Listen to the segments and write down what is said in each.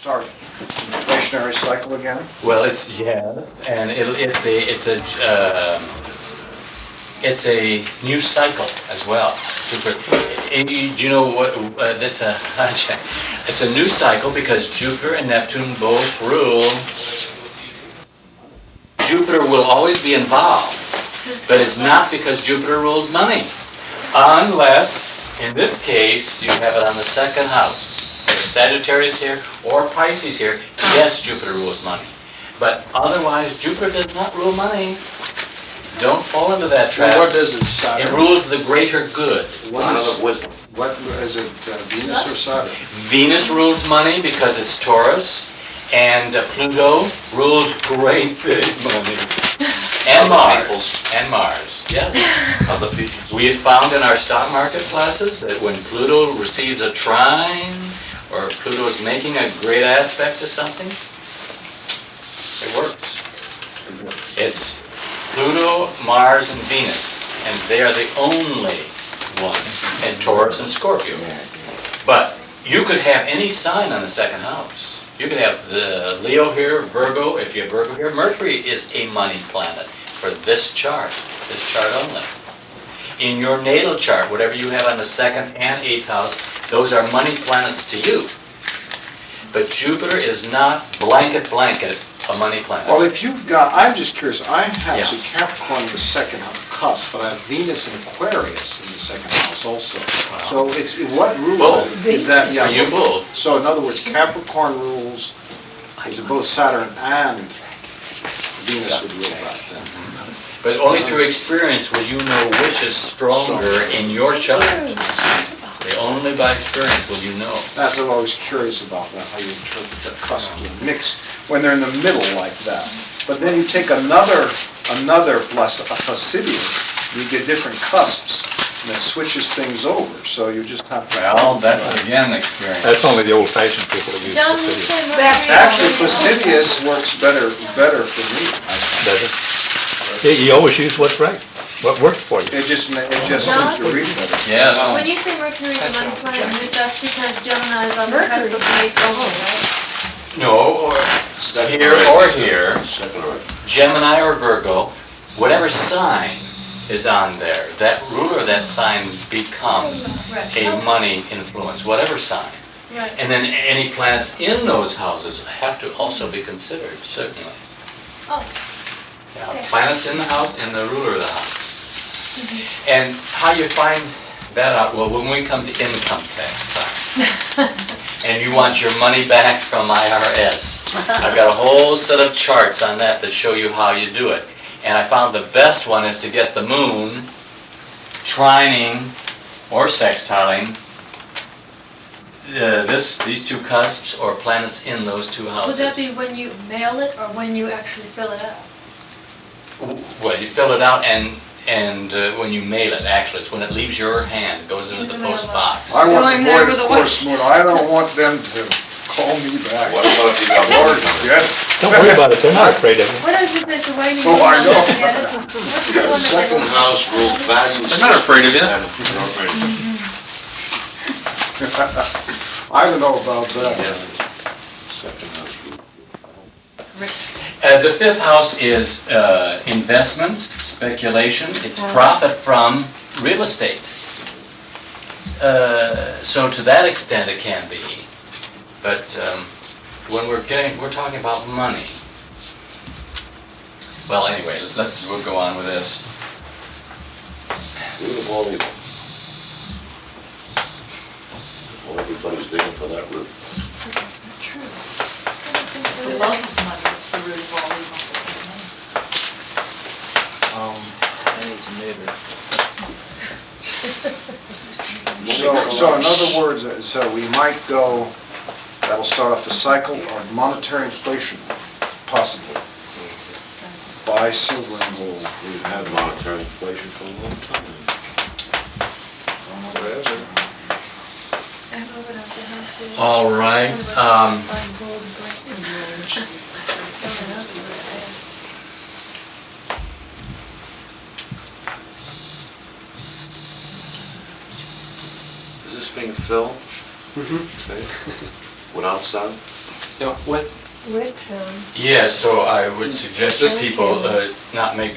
start inflationary cycle again? Well, and it's a new cycle as well. And do you know what? It's a new cycle because Jupiter and Neptune both rule. Jupiter will always be involved, but it's not because Jupiter rules money, unless, in this case, you have it on the second house. There's Sagittarius here or Pisces here. Yes, Jupiter rules money, but otherwise, Jupiter does not rule money. Don't fall into that trap. Well, what does it, Saturn? It rules the greater good. Wisdom. What is it, Venus or Saturn? Venus rules money because it's Taurus, and Pluto rules great big money. And Mars. And Mars, yes. Other people. We have found in our stock market classes that when Pluto receives a trine, or Pluto is making a great aspect to something, it works. It's Pluto, Mars, and Venus, and they are the only ones, and Taurus and Scorpio. But you could have any sign on the second house. You could have the Leo here, Virgo, if you have Virgo here. Mercury is a money planet for this chart only. In your natal chart, whatever you have on the second and eighth house, those are money planets to you. But Jupiter is not blanket a money planet. Well, if you've got, I'm just curious, I have Yeah. see Capricorn in the second house, cusp, but I have Venus and Aquarius in the second house also. Wow. So it's, what rule Both. is that? For you both. So in other words, Capricorn rules, is it both Saturn and Venus would rule that then? But only through experience will you know which is stronger in your chart. Only by experience will you know. That's what I was curious about, that, how you interpret the cusp and mix when they're in the middle like that. But then you take another Placidius, you get different cusps, and it switches things over. So you just have to. Well, that's again experience. That's only the old-fashioned people that use John, you Placidius. said Mercury. Actually, Placidius works better for me. Does it? Yeah, you always use what's right, what works for you. It just seems to read better. Yes. When you say Mercury is a money planet, that's because Gemini is on the cusp of the eighth only, right? No, or here, Gemini or Virgo, whatever sign is on there, that ruler of that sign becomes a money influence, whatever sign. Right. And then any planets in those houses have to also be considered, certainly. Oh. Yeah, Okay. planets in the house and the ruler of the house. And how you find that out, well, when we come to income tax time, and you want your money back from IRS, I've got a whole set of charts on that show you how you do it. And I found the best one is to get the moon trining or sextiling these two cusps or planets in those two houses. Would that be when you mail it or when you actually fill it out? Well, you fill it out and when you mail it, actually, it's when it leaves your hand, it goes into the post box. I want Going to there avoid with a course moon. I don't want them to call me back. What about if you got Lord, more? yes. Don't worry about it, they're not afraid of you. What is it that's waiting? Oh, I know. What's the one that Second they- house rules values. They're not afraid of you. They're not afraid of you. I don't know about that. Yeah. Second house rules. The fifth house is investments, speculation. It's profit from real estate. So to that extent it can be. But when we're talking about money. Well, anyway, we'll go on with this. Do the ball evil. Well, everybody's digging for that root. That's not true. It's the love of money, it's the root of all evil. So in other words, so we might go, that'll start off the cycle of monetary inflation, possibly. Buy silver and gold. We've had monetary inflation for a long time. Don't know what it is. All right. Is this being filmed? Mm-hmm. Okay. Without sound? So what, With, yeah, so I would suggest that people not make,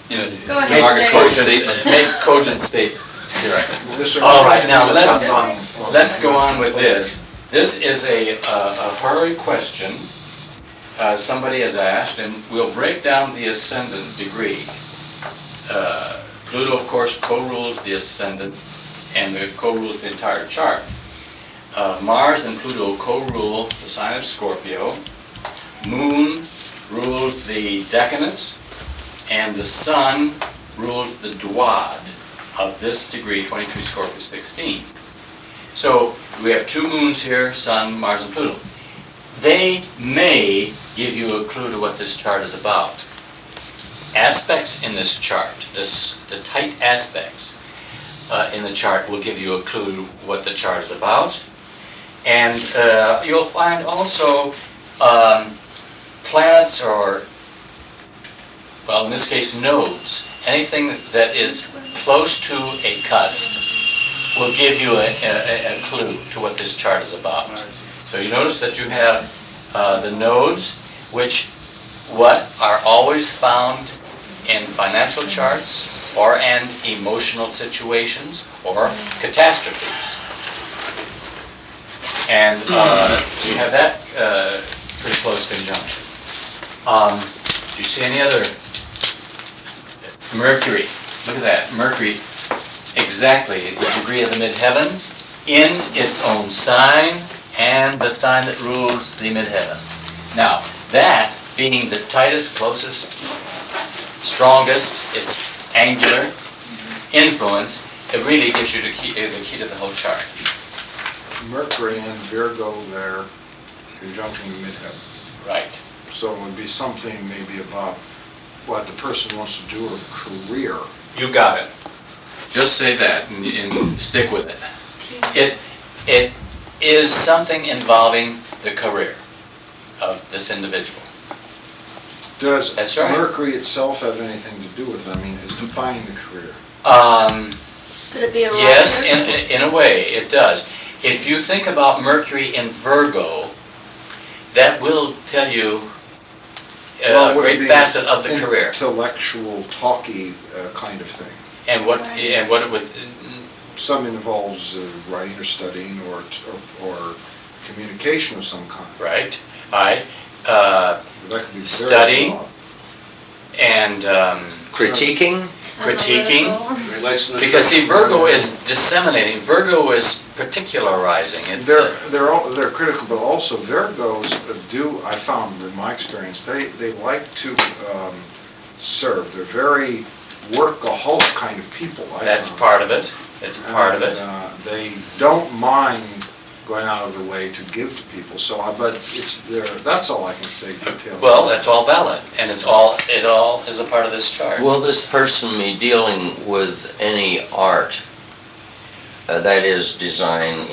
Go ahead, make say it. cogent statements. Make cogent statements. You're right. Mr. All right, now Depends on- let's go on with this. This is a Harari question somebody has asked, and we'll break down the ascendant degree. Pluto, of course, co-rules the ascendant and co-rules the entire chart. Mars and Pluto co-rule the sign of Scorpio. Moon rules the decadence, and the Sun rules the duad of this degree, 22 Scorpio 16. So we have two moons here, Sun, Mars, and Pluto. They may give you a clue to what this chart is about. Aspects in this chart, the tight aspects in the chart will give you a clue to what the chart is about. And you'll find also planets or, well, in this case, nodes. Anything that is close to a cusp will give you a clue to what this chart is about. So you notice that you have the nodes, which are always found in financial charts or in emotional situations or catastrophes. And you have that pretty close conjunction. Do you see any other? Mercury. Look at that. Mercury, exactly the degree of the midheaven in its own sign and the sign that rules the midheaven. Now, that being the tightest, closest, strongest, its angular influence, it really gives you the key to the whole chart. Mercury and Virgo there, conjunction in midheaven. Right. So it would be something maybe about what the person wants to do or career. You got it. Just say that and stick with it. It is something involving the career of this individual. Does That's right. Mercury itself have anything to do with it? I mean, is defining the career. Could it be a Yes, writer? in a way, it does. If you think about Mercury in Virgo, that will tell you a would it great be facet of the career. Intellectual, talky kind of thing. And what it would, Some involves writing or studying or communication of some kind. right, that That could be very Study. broad. and Critiquing? critiquing. Analytical. Relates to the Because see, church. Virgo is disseminating. Virgo is particularizing. It's, They're critical, but also Virgos do, I found in my experience, they like to serve. They're very workaholic kind of people. that's found. part of it. It's part of it. And, they don't mind going out of their way to give to people. So, but that's all I can say. Well, that's all valid, and it all is a part of this chart. Will this person be dealing with any art, that is design,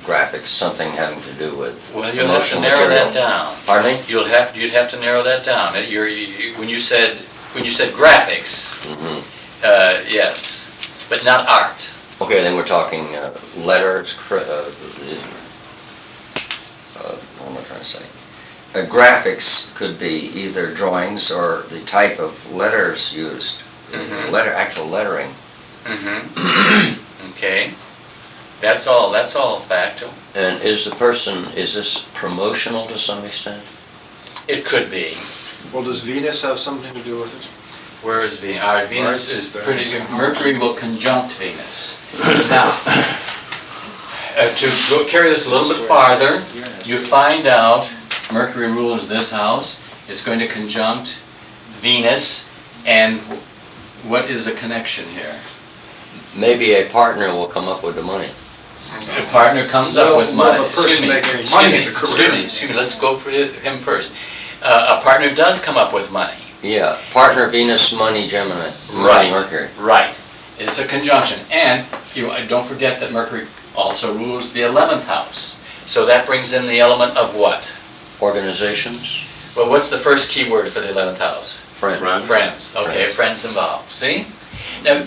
graphics, something having to do with Well, you'll have to promotional narrow material? that down. Pardon me? You'd have to narrow that down. When you said graphics, Mhm. yes, but not art. Okay, then we're talking letters, what am I trying to say? Graphics could be either drawings or the type of letters used, Mhm. actual lettering. Mm-hmm. Okay. That's all factual. And is this promotional to some extent? It could be. Well, does Venus have something to do with it? Where is Venus? Venus Right, is there's- pretty good. Mercury will conjunct Venus. Now, to carry this a little bit farther, you find out Mercury rules this house. It's going to conjunct Venus, and what is a connection here? Maybe a partner will come up with the money. A partner comes up with Well, money. the person making money in the career. Excuse me, let's go for him first. A partner does come up with money. Yeah, partner Venus, money Gemini, money Mercury. Right. It's a conjunction. And don't forget that Mercury also rules the 11th house. So that brings in the element of what? Organizations, Well, what's the first key word for the 11th house? friends. Friends. Friends. Okay, friends involved. See? Now,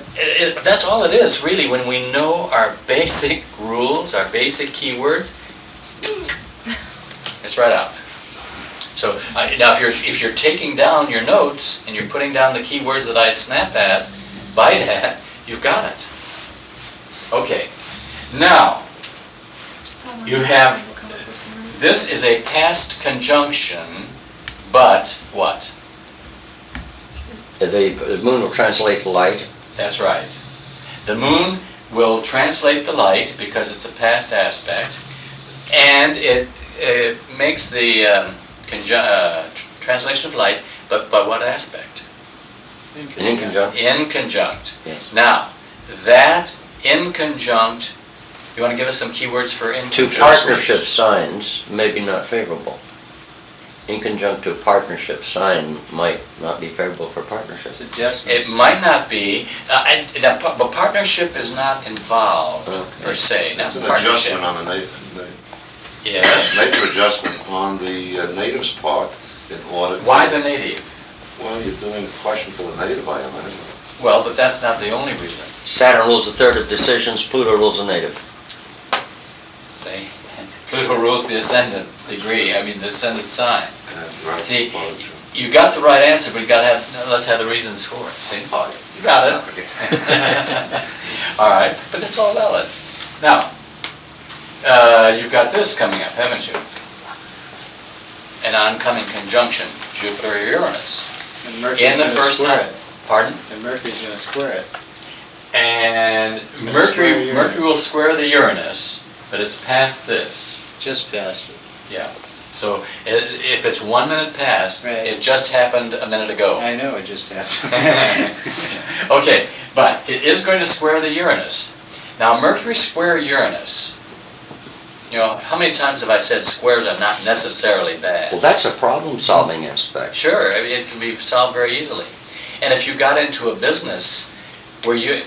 that's all it is, really, when we know our basic rules, our basic keywords. just right out. So, now if you're taking down your notes and you're putting down the keywords that I snap at, bite at, you've got it. Okay, now, you have, this is a past conjunction, but what? The moon will translate the light. That's right. The moon will translate the light because it's a past aspect, and it makes the translation of light, but by what aspect? In conjunct. In conjunct. Yes. Now, that in conjunct, you want to give us some keywords for in To conjunct? partnership signs may be not favorable. In conjunct to a partnership sign might not be favorable for partnership. It might not be, but partnership is not involved per se, not It's an partnership. adjustment on the native, Yes. major adjustment on the native's part in order to... Why the native? Well, you're doing a question for the native, I imagine. Well, but that's not the only reason. Saturn rules the third of decisions, Pluto rules the native. See, Pluto rules the ascendant degree, the ascendant sign. Right. See, you got the right answer, but you gotta have, let's have the reasons for it, see? You got it. All right, but that's all valid. Now, you've got this coming up, haven't you? An oncoming conjunction, Jupiter-Uranus. And In Mercury's the gonna first square time. it. Pardon? And Mercury's gonna square it. And gonna square Mercury Uranus. will square the Uranus, but it's past this. Just past it. Yeah. So if it's 1 minute past, Right. it just happened a minute ago. I know, it just happened. Okay, but it is going to square the Uranus. Now, Mercury square Uranus, how many times have I said squares are not necessarily bad? Well, that's a problem-solving aspect. Sure, it can be solved very easily. And if you got into a business where you're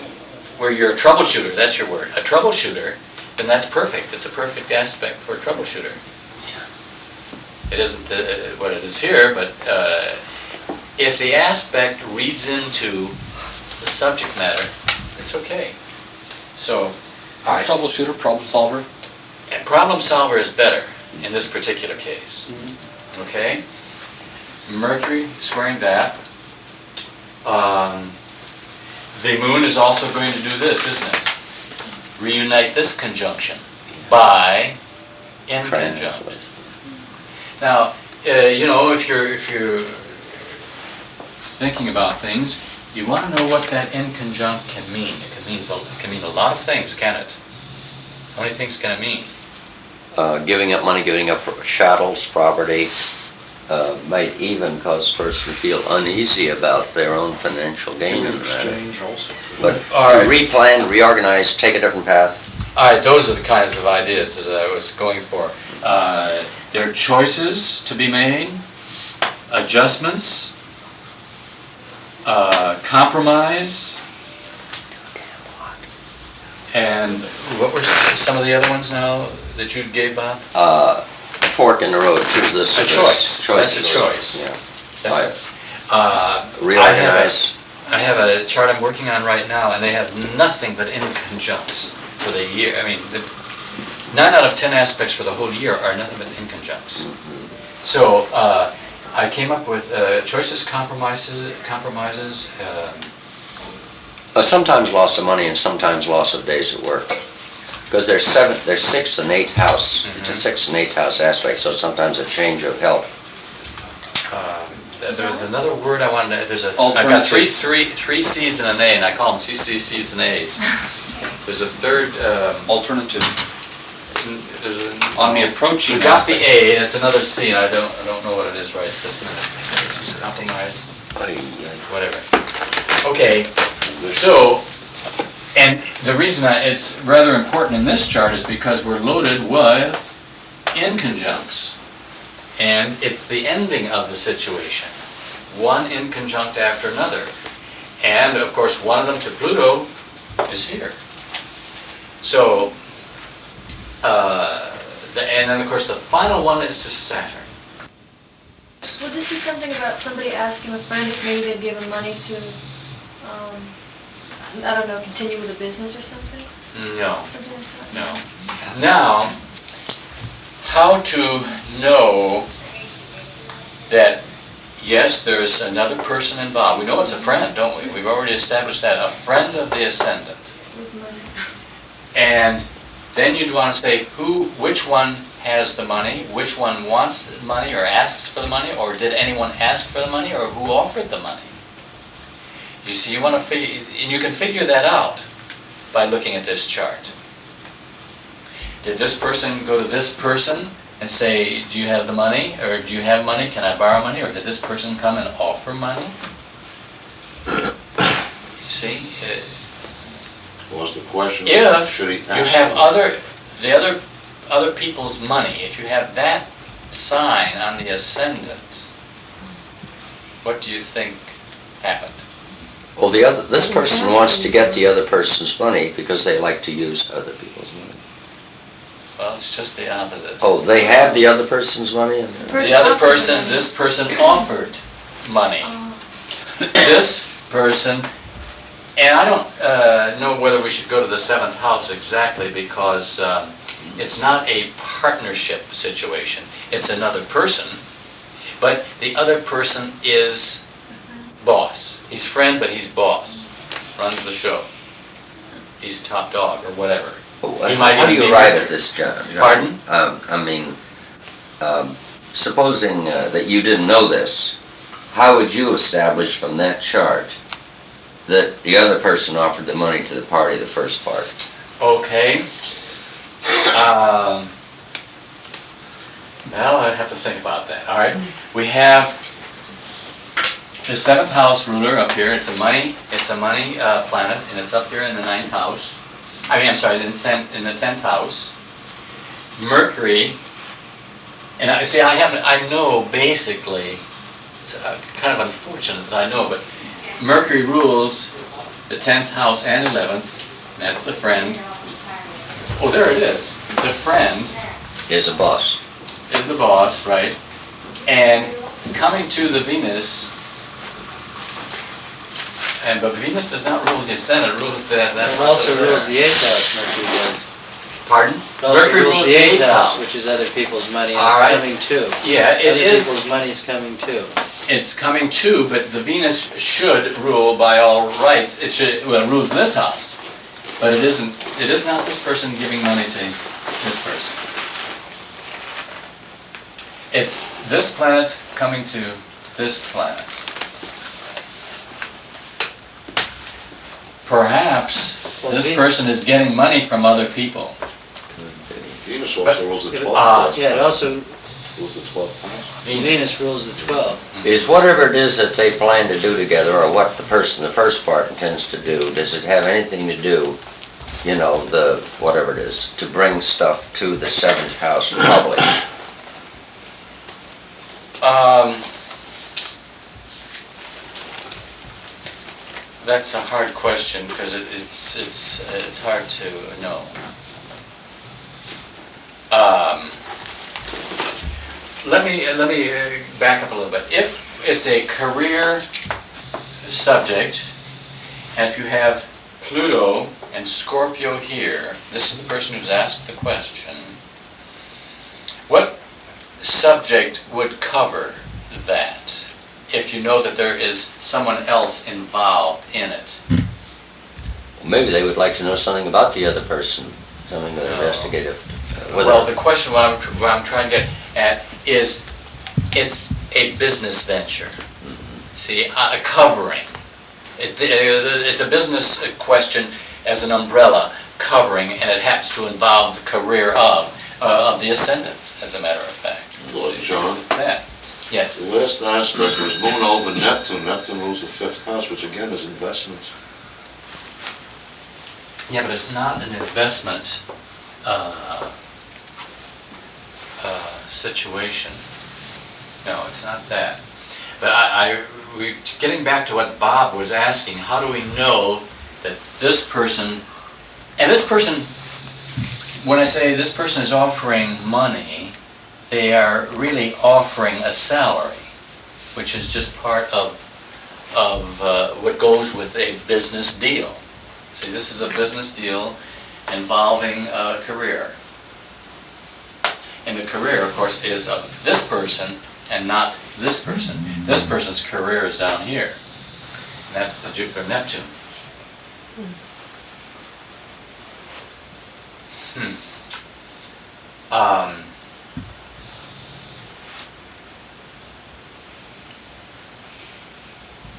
a troubleshooter, that's your word, a troubleshooter, then that's perfect. It's a perfect aspect for a troubleshooter. It isn't what it is here, but if the aspect reads into the subject matter, it's okay. So, all right. Troubleshooter, problem solver. And problem solver is better in this particular case. Okay? Mercury squaring that. The moon is also going to do this, isn't it? Reunite this conjunction by in conjunct. Now, if you're thinking about things, you want to know what that in conjunct can mean. It can mean a lot of things, can it? How many things can it mean? Giving up money, giving up chattels, property, might even cause a person to feel uneasy about their own financial gain in that. Exchange also. But All to right. replan, reorganize, take a different path. All right, those are the kinds of ideas that I was going for. There are choices to be made, adjustments, compromise, and what were some of the other ones now that you gave, Bob? Fork in the road, choose this or A this. choice. That's a choice. Yeah. That's it. Reorganize. I have a chart I'm working on right now, and they have nothing but in conjuncts for the year. 9 out of 10 aspects for the whole year are nothing but in conjuncts. So I came up with choices, compromises. Sometimes loss of money and sometimes loss of days at work. Because there's 6th and 8th house. It's a 6th and 8th house aspect, so sometimes a change of health. There's another word I wanted to, I've got Alternative. three C's and an A, and I call them CCC's and A's. There's a third, Alternative. there's a... On the approaching We got the aspect. A, and it's another C, and I don't know what it is right this minute. It's just compromise, whatever. Okay, so, and the reason it's rather important in this chart is because we're loaded with in conjuncts. And it's the ending of the situation. One in conjunct after another. And of course, one of them to Pluto is here. So, and then of course the final one is to Saturn. Would this be something about somebody asking a friend if maybe they'd give him money to, I don't know, continue with a business or something? No, Something like that? no. Now, how to know that, yes, there's another person involved. We know it's a friend, don't we? We've already established that, a friend of the ascendant. And then you'd want to say which one has the money, which one wants the money or asks for the money, or did anyone ask for the money, or who offered the money? You see, you want to figure, and you can figure that out by looking at this chart. Did this person go to this person and say, do you have the money, or do you have money, can I borrow money, or did this person come and offer money? You see? Was the question, If should he you ask? have other people's money, if you have that sign on the ascendant, what do you think happened? Well, this person wants to get the other person's money because they like to use other people's money. Well, it's just the opposite. Oh, they have the other person's money? The other person, this person offered money. This person, and I don't know whether we should go to the 7th house exactly, because it's not a partnership situation. It's another person, but the other person is boss. He's friend, but he's boss. Runs the show. He's top dog, or whatever. He might How do even you be arrive bigger. at this, John? Pardon? I mean, supposing that you didn't know this, how would you establish from that chart that the other person offered the money to the party, the first part? Okay. Well, I have to think about that. All right. We have the 7th house ruler up here. It's a money planet, and it's up here in the 9th house. I'm sorry, in the 10th house. Mercury, and I know basically, it's kind of unfortunate that I know, but Mercury rules the 10th house and 11th. That's the friend. Oh, there it is. The friend Is a boss. is the boss, right? And it's coming to the Venus. But Venus does not rule the ascendant, it rules that. It also rules the 8th house, Mercury does. Pardon? It also Mercury rules the 8th house, house. which is other people's money, and All it's right. coming too. Yeah, it Other is. people's money's coming too. It's coming too, but the Venus should rule by all rights. It rules this house. But it isn't. It is not this person giving money to this person. It's this planet coming to this planet. Perhaps Well, this Venus- person is getting money from other people. Venus also rules the 12th Ah. house. Yeah, it also, Rules the 12th house. Venus rules the 12. Is whatever it is that they plan to do together, or what the first part intends to do, does it have anything to do, whatever it is, to bring stuff to the 7th house public? That's a hard question because it's hard to know. Let me back up a little bit. If it's a career subject, and if you have Pluto and Scorpio here, this is the person who's asked the question. What subject would cover that? If you know that there is someone else involved in it. Maybe they would like to know something about the other person, something that investigative. Well, the question, what I'm trying to get at is, it's a business venture. See, a covering. It's a business question as an umbrella, covering, and it happens to involve the career of the ascendant, as a matter of fact. Well, John? It's that. Yeah. The last aspect was Moon over Neptune. Neptune rules the 5th house, which again is investments. Yeah, but it's not an investment situation. No, it's not that. But getting back to what Bob was asking, how do we know that this person, and this person, when I say this person is offering money, they are really offering a salary, which is just part of what goes with a business deal. See, this is a business deal involving a career. And the career, of course, is of this person and not this person. This person's career is down here. And that's the Jupiter-Neptune.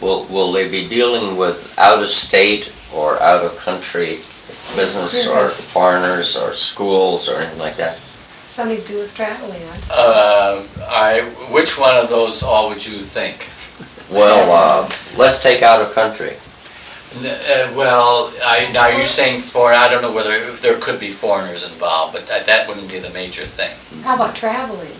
Will they be dealing with out-of-state or out-of-country business or foreigners or schools or anything like that? Something to do with traveling, I Which one of those all would you think? Well, let's take out-of-country. Well, now you're saying foreign, I don't know whether there could be foreigners involved, but that wouldn't be the major thing. How about traveling?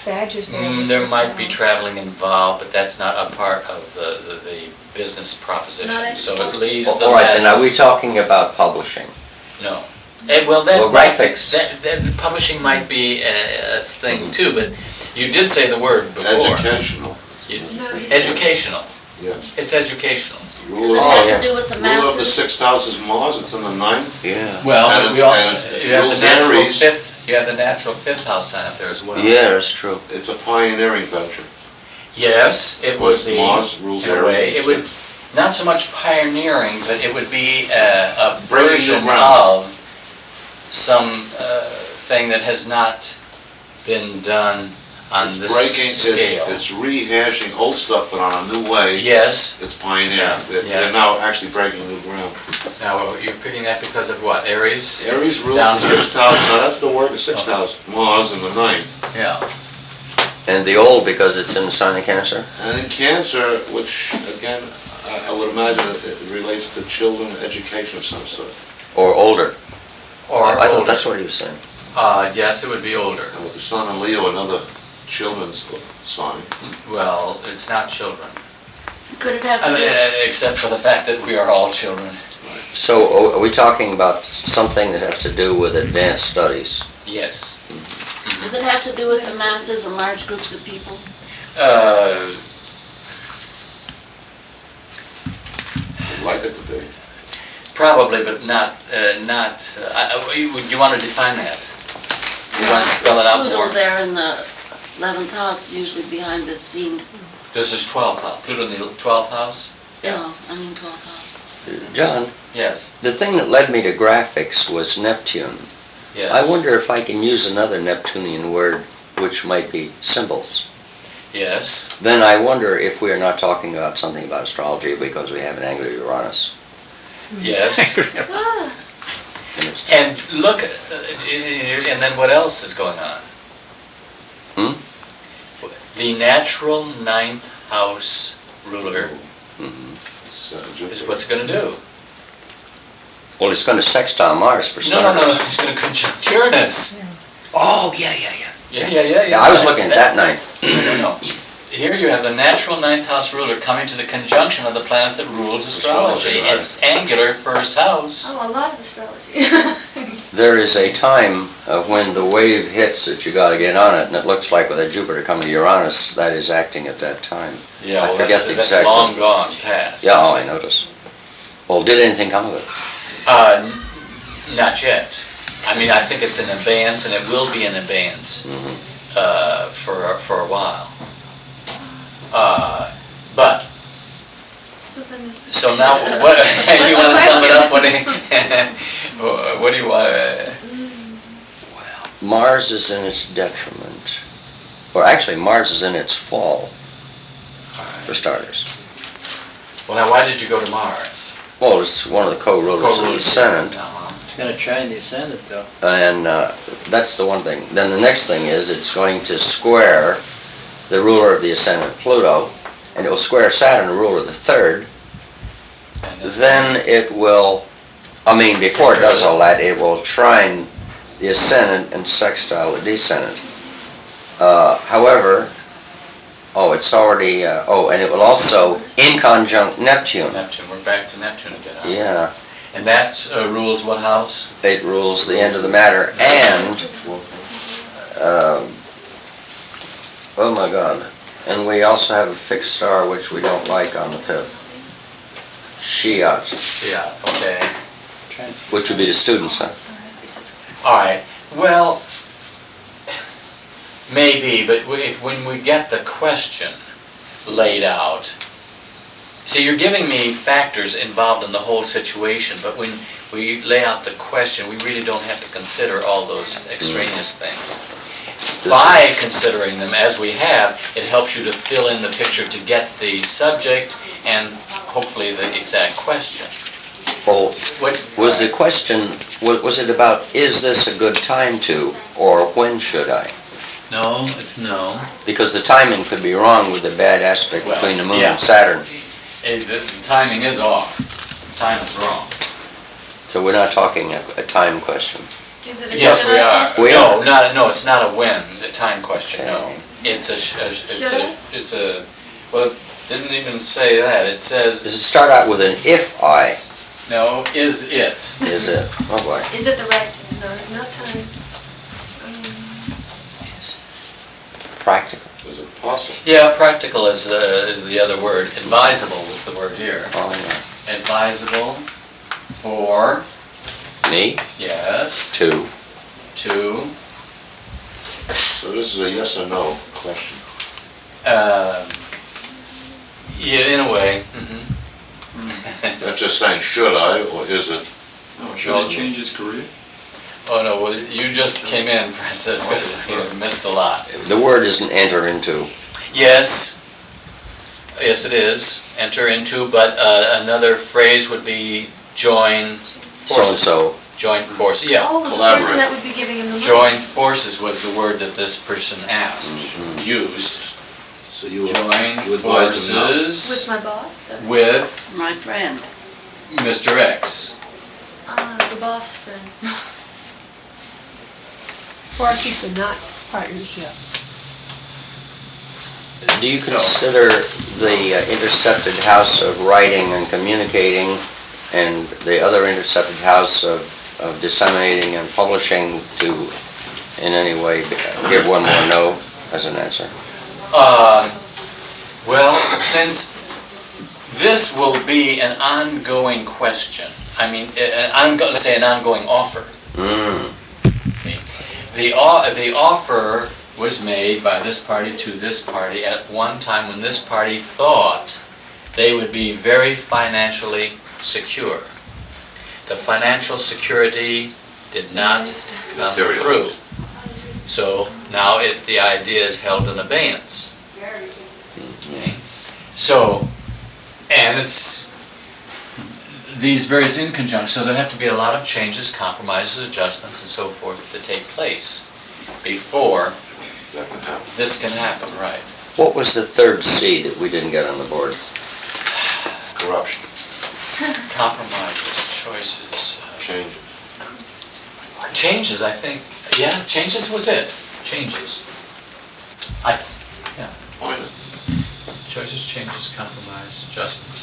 Sagittarius. There might be traveling involved, but that's not a part of the business proposition, so it leaves the All right, then are last, we talking about publishing? no. Well, that Well, might, graphics. that publishing might be a thing too, but you did say the word before. Educational, Educational, yes. it's educational. Ruler Oh, of, yeah. To do with the ruler of the masses. 6th house is Mars, it's in the 9th. Yeah. Well, And but we all, and you have the rules natural Aries. fifth, you have the natural fifth house sign up there as well. Yeah, that's true. It's a pioneering venture. Yes, it would Because be, Mars rules in a way, Aries. it would, not so much pioneering, but it would be a Breaking version new ground. of some thing that has not been done on this Breaking, scale. it's rehashing old stuff, but on a new way. Yes, It's pioneering. Yeah, They're yes. now actually breaking new ground. now you're picking that because of what, Aries? Aries rules Down the here. 6th house, now that's the word, the 6th house, Mars in the 9th. Yeah. And the old because it's in the sign of Cancer? And in Cancer, which again, I would imagine it relates to children, education of some sort. Or older? Or I thought older. that's what he was saying. Yes, it would be older. And with the Sun and Leo, another children's sign. Well, it's not children. Could it have to do, Except for the fact that we are all children. So are we talking about something that has to do with advanced studies? Yes. does it have to do with the masses and large groups of people? I'd like it to be. Probably, but not, do you want to define that? You want to spell it out Pluto more? there in the 11th house, usually behind the scenes. This is 12th house, Pluto in the 12th house? No, I mean 12th house. John, Yes, the thing that led me to graphics was Neptune. yes. I wonder if I can use another Neptunian word which might be symbols. Yes, Then I wonder if we are not talking about something about astrology because we have an angular Uranus. yes. Ah, And it's- And look, and then what else is going on? The natural ninth house ruler Mhm. It's, is Jupiter. what's it going to do? Well, it's going to sextile Mars for No, starters. no, no, it's going to conjunct Uranus. Oh, yeah. Yeah. I was looking at that ninth. No, no. Here you have the natural ninth house ruler coming to the conjunction of the planet that rules astrology. Astrology, right. It's angular first house. oh, a lot of astrology. There is a time when the wave hits that you got to get on it, and it looks like with a Jupiter coming to Uranus, that is acting at that time. Yeah, I well, forget that's, the that's exact long one. gone past. Yeah, oh, I noticed. Well, did anything come of it? Not yet. I mean, I think it's in abeyance, and it will be in abeyance Mhm. for a while. But so now, what you want to sum it up? What do you want? Mars is in its detriment. Or actually, Mars is in its fall, for starters. Well, now, why did you go to Mars? Well, it's one of the co-rulers of the Ascendant, It's gonna try in the ascendant though. and that's the one thing. Then the next thing is it's going to square the ruler of the Ascendant, Pluto, and it will square Saturn, the ruler of the third. Then it will, before it does all that, it will trine the Ascendant and sextile the Descendant. However, it's already, and it will also in conjunct Neptune. Neptune. We're back to Neptune again. Huh? Yeah, And that rules what house? it rules the end of the matter, and, oh my God, and we also have a fixed star which we don't like on the 5th. Shiat, Yeah. Okay. which would be the students, huh? All right. Well, Maybe, but when we get the question laid out, see, you're giving me factors involved in the whole situation, but when we lay out the question, we really don't have to consider all those extraneous things. By considering them as we have, it helps you to fill in the picture to get the subject and hopefully the exact question. Well, What was the question, was it about, is this a good time to, or when should I? No, it's no. Because the timing could be wrong with the bad aspect Well, between the moon yeah. and Saturn. The timing is off. Time is wrong. So we're not talking a time question. Is it a Yes, we should I are. question? We No, are. no, it's not a when, the time question, no. Okay. It's a, Should I? it's a, well, it didn't even say that. It says, Does it start out with an if I, no, is it? is it? Oh boy. Is it the right, no time? Practical. Is it possible? Yeah, practical is the other word. Advisable is the word here. Oh, yeah. Advisable for, Me, yes, two. to, So this is a yes or no question. yeah, in a way. That's just saying, should I, or is it? Should he change his career? Oh, no, well, you just came in, Francisco, so you missed a lot. The word isn't enter into. Yes, yes it is, enter into, but another phrase would be join forces. So-and-so. Join forces, yeah. Oh, the person Collaborate. that would be giving him the money. Join forces was the word that this person asked, Mhm. used. So you Join you advise them no? With forces my boss? Or- with My friend. Mr. X. The boss friend. Or at least we're not partners yet. Do you So- consider the intercepted house of writing and communicating and the other intercepted house of disseminating and publishing to in any way give one more no as an answer? Well, since this will be an ongoing question, I mean, let's say an ongoing offer. Mm. The offer was made by this party to this party at one time when this party thought they would be very financially secure. The financial security did not come through. So now the idea is held in abeyance. Okay? So, and it's these various in conjunction, so there have to be a lot of changes, compromises, adjustments, and so forth to take place before That can happen. this can happen, right? What was the third C that we didn't get on the board? Corruption, Compromises, choices, changes. changes, I think, yeah, changes was it, changes. Appointment. Choices, changes, compromise, adjustments.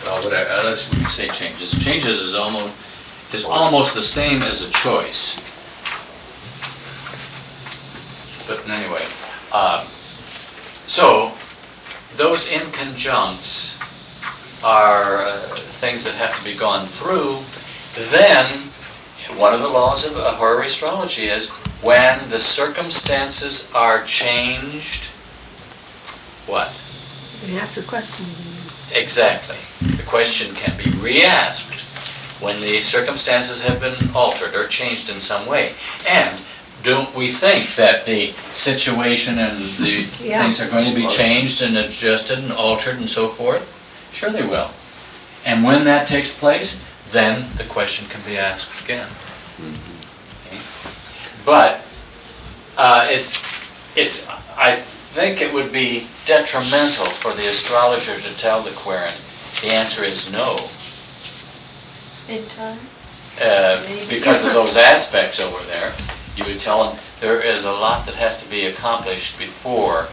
Well, whatever, let's say changes. Changes is almost the same as a choice. But anyway, so those inconjuncts are things that have to be gone through. Then, one of the laws of horary astrology is when the circumstances are changed, what? You can ask the question. Exactly. The question can be re-asked when the circumstances have been altered or changed in some way. And don't we think that the situation and the Yeah. things are going to be changed and adjusted and altered and so forth? Sure they will. And when that takes place, then the question can be asked again. Okay? But I think it would be detrimental for the astrologer to tell the querent, the answer is no, In time? because of those aspects over there. You would tell them there is a lot that has to be accomplished before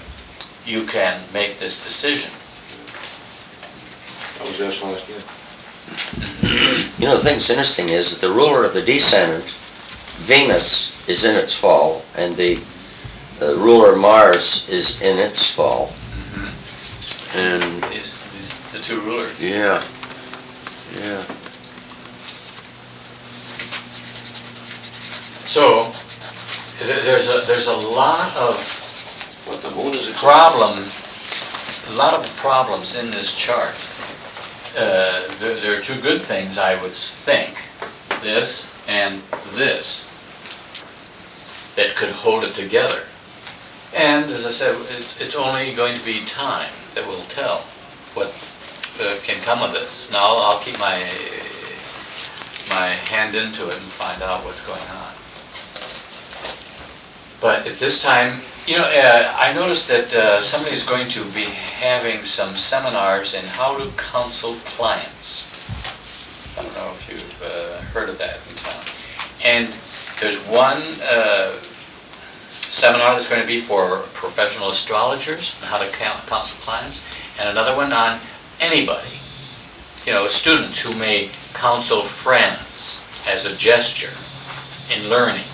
you can make this decision. I was asked last year. You know, the thing that's interesting is that the ruler of the descendant, Venus, is in its fall, and the ruler Mars is in its fall. And These the two rulers. yeah. So there's a lot of But the moon is... problem, a lot of problems in this chart. There are two good things, I would think, this and this, that could hold it together. And as I said, it's only going to be time that will tell what can come of this. Now I'll keep my hand into it and find out what's going on. But at this time, you know, I noticed that somebody's going to be having some seminars in how to counsel clients. I don't know if you've heard of that in town. And there's one seminar that's going to be for professional astrologers on how to counsel clients, and another one on anybody, you know, students who may counsel friends as a gesture in learning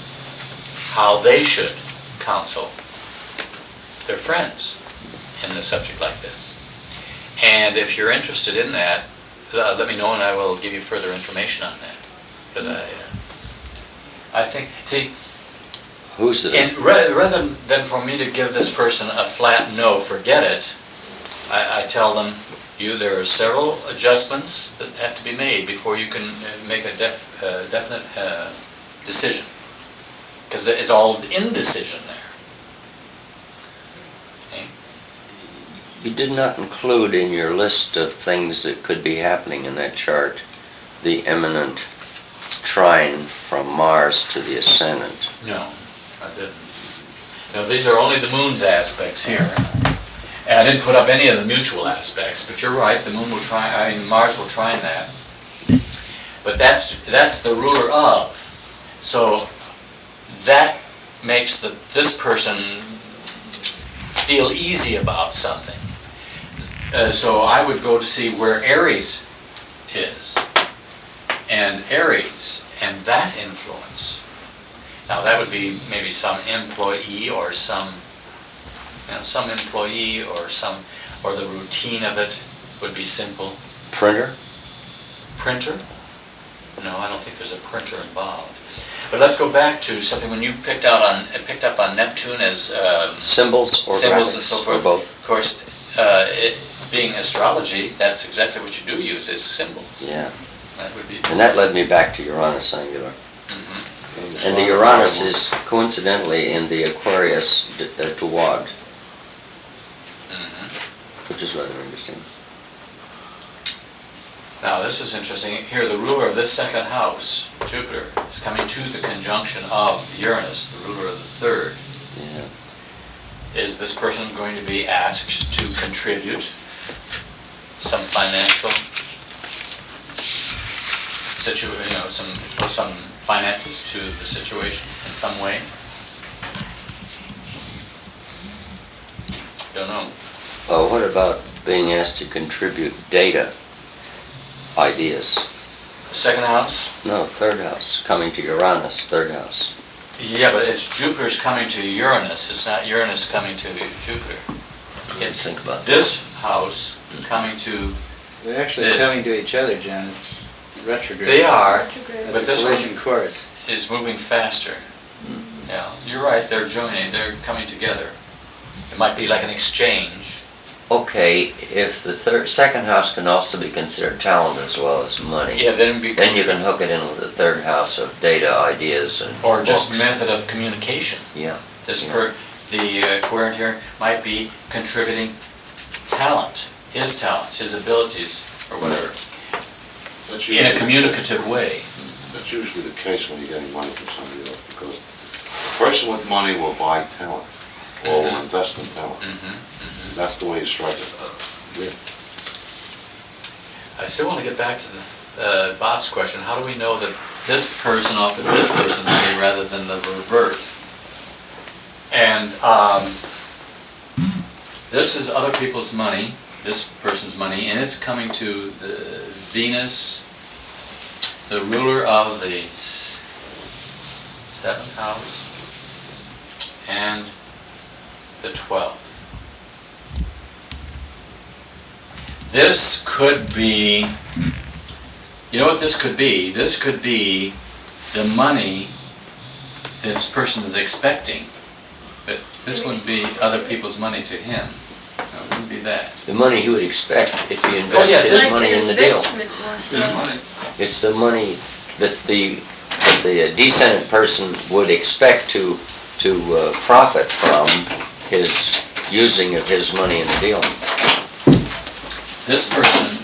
how they should counsel their friends in a subject like this. And if you're interested in that, let me know and I will give you further information on that. But I think, see, Who's the... and rather than for me to give this person a flat no, forget it, I tell them, there are several adjustments that have to be made before you can make a definite decision. Because it's all indecision there. Okay? You did not include in your list of things that could be happening in that chart the imminent trine from Mars to the ascendant. No, I didn't. No, these are only the moon's aspects here. And I didn't put up any of the mutual aspects, but you're right, the moon will Mars will trine that. But that's the ruler of. So that makes this person feel easy about something. So I would go to see where Aries is, and Aries, and that influence. Now that would be maybe some employee or some employee or the routine of it would be simple. Printer? Printer? No, I don't think there's a printer involved. But let's go back to something when you picked up on Neptune as Symbols or symbols graphics, and so forth. or both? Of course, it being astrology, that's exactly what you do use is symbols. Yeah. That would be. And that led me back to Uranus angular. Mhm. And the Uranus is coincidentally in the Aquarius Duwad, which is rather interesting. Now this is interesting. Here, the ruler of this second house, Jupiter, is coming to the conjunction of Uranus, the ruler of the third. Yeah. Is this person going to be asked to contribute some financial some finances to the situation in some way? Don't know. Well, what about being asked to contribute data, ideas? Second house? No, third house, coming to Uranus, third house. Yeah, but it's Jupiter's coming to Uranus. It's not Uranus coming to Jupiter. It's Think about this house coming to. They're actually This. coming to each other, John. It's retrograde. They are, Retrograde. but It's this a collision one course. is moving faster. Yeah, you're right. They're joining. They're coming together. It might be like an exchange. Okay, if the second house can also be considered talent as well as money, Yeah, then it then you can hook it in with the third house of data, ideas, and or just books. method of communication. Yeah. The querent here might be contributing talent, his talents, his abilities, or whatever, That's in a usually- communicative way. That's usually the case when you're getting money from somebody else, because the person with money will buy talent, or will invest in talent. That's the way you strike it. Yeah. I still want to get back to Bob's question. How do we know that this person offered this person money rather than the reverse? And this is other people's money, this person's money, and it's coming to the Venus, the ruler of the seventh house, and the 12th. This could be, you know what this could be? This could be the money this person is expecting But this wouldn't be other people's money to him. No, it wouldn't be that. The money he would expect if he Oh, invests yes, his it's money in the Like an deal. investment was, Good money. It's the money that the descendant person would expect to profit from his using of his money in the deal. This person,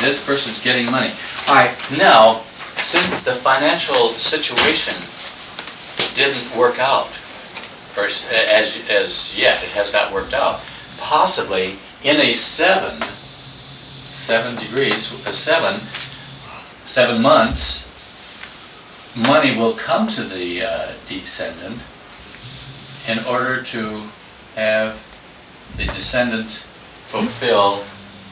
this person's getting money. All right, now, since the financial situation didn't work out, or as yet, it has not worked out, possibly in a 7 degrees, a 7 months, money will come to the descendant in order to have the descendant fulfill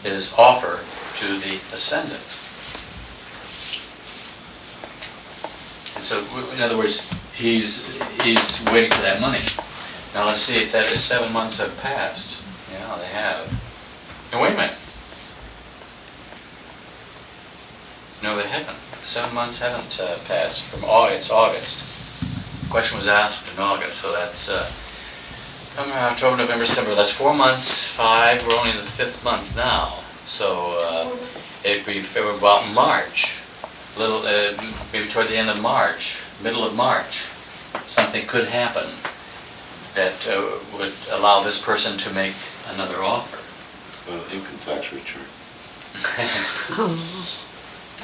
his offer to the ascendant. And so, in other words, he's waiting for that money. Now let's see if that is 7 months have passed. Yeah, they have. Now wait a minute. No, they haven't. 7 months haven't passed from August. The question was asked in August, so that's October, November, December. That's 4 months, 5. We're only in the 5th month now. So it'd be about March, maybe toward the end of March, middle of March. Something could happen that would allow this person to make another offer. Income tax return.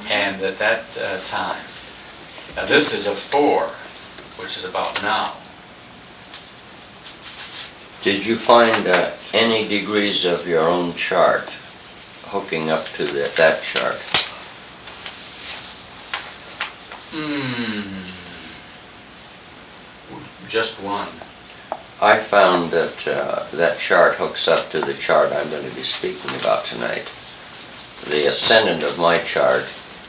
And at that time, now this is a 4, which is about now. Did you find any degrees of your own chart hooking up to that chart? Just one. I found that that chart hooks up to the chart I'm going to be speaking about tonight. The ascendant of my chart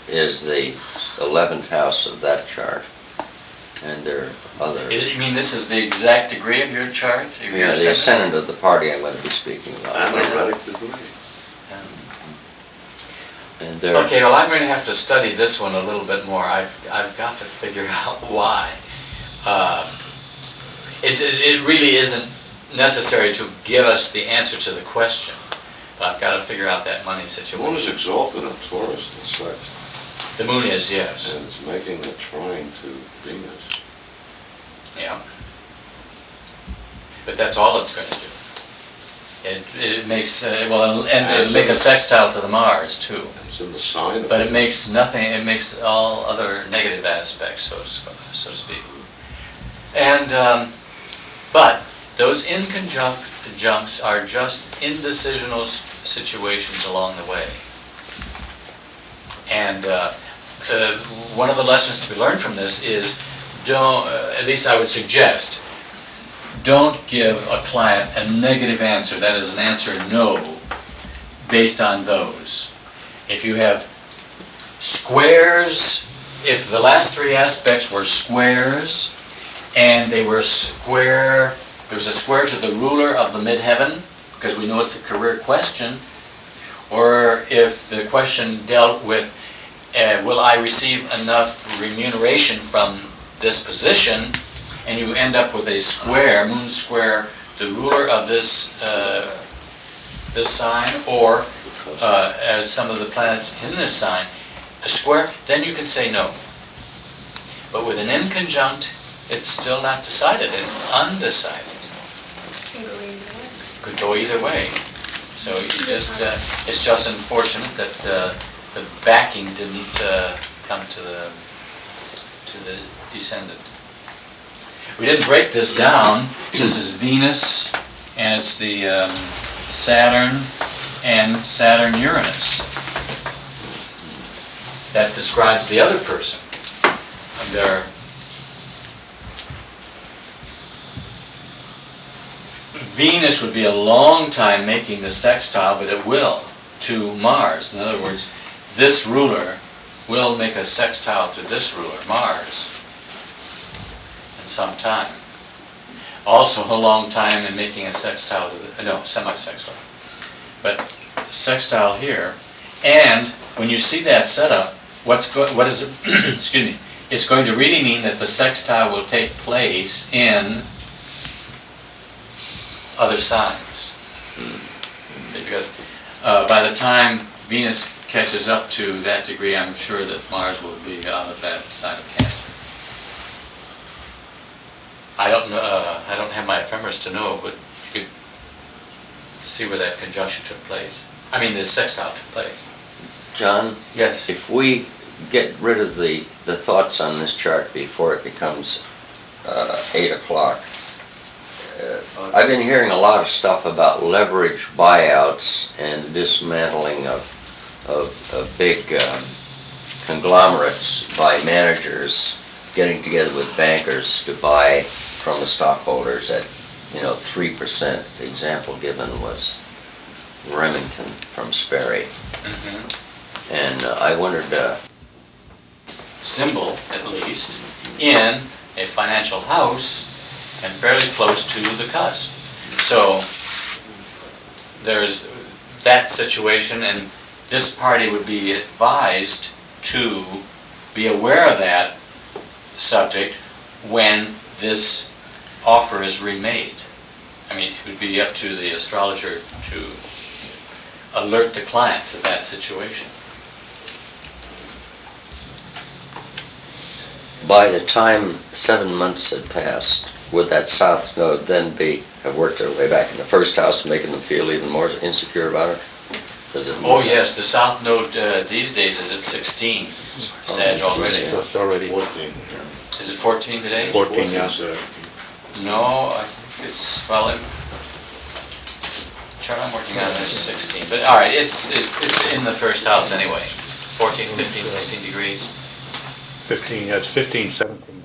is the 11th house of that chart, and there are other. You mean this is the exact degree of your chart? Of your Yeah, the ascendant of the party I'm going to be speaking about. Anaretic degree. And there. Okay, well, I'm going to have to study this one a little bit more. I've got to figure out why. It really isn't necessary to give us the answer to the question. But I've got to figure out that money The moon is situation. exalted in Taurus and Sex, The moon is, yes. and it's making a trine to Venus. Yeah. But that's all it's going to do. It makes, well, and it'll make a sextile to the Mars, too. It's in the sign of. But it makes nothing, it makes all other negative aspects, so to speak. And, but those inconjuncts are just indecisional situations along the way. And one of the lessons to be learned from this is, at least I would suggest, don't give a client a negative answer, that is an answer no, based on those. If you have squares, if the last 3 aspects were squares, and they were square, there was a square to the ruler of the midheaven, because we know it's a career question, or if the question dealt with, will I receive enough remuneration from this position, and you end up with a square, moon square, the ruler of this this sign, or as some of the planets in this sign, a square, then you can say no. But with an inconjunct, it's still not decided, it's undecided. Could go either way. So you just, it's just unfortunate that the backing didn't come to the descendant. We didn't break this down. This is Venus, and it's the Saturn and Saturn-Uranus. That describes the other person. And they're Venus would be a long time making the sextile, but it will to Mars. In other words, this ruler will make a sextile to this ruler, Mars, in some time. Also a long time in making a sextile to the, semi-sextile. But sextile here, and when you see that setup, what is it? Excuse me. it's going to really mean that the sextile will take place in other signs. Because by the time Venus catches up to that degree, I'm sure that Mars will be out of that sign of Cancer. I don't know. I don't have my ephemeris to know, but you could see where that conjunction took place. I mean, this sextile took place. John, Yes. if we get rid of the thoughts on this chart before it becomes 8 o'clock, I've been hearing a lot of stuff about leverage buyouts and dismantling of big conglomerates by managers getting together with bankers to buy from the stockholders at, 3%. The example given was Remington from Sperry. Mm-hmm. And I wondered, Symbol, at least, in a financial house and fairly close to the cusp. So there's that situation, and this party would be advised to be aware of that subject when this offer is remade. I mean, it would be up to the astrologer to alert the client to that situation. by the time 7 months had passed, would that south node then have worked their way back in the first house, making them feel even more insecure about it? Oh yes, the south node these days is at 16, Sag already. So it's already 14. Is it 14 today? 14, yeah. No, I think it's, well, chart I'm working on is 16, but all right, it's in the first house anyway. 14, 15, 16 degrees. 15, that's 15, 17.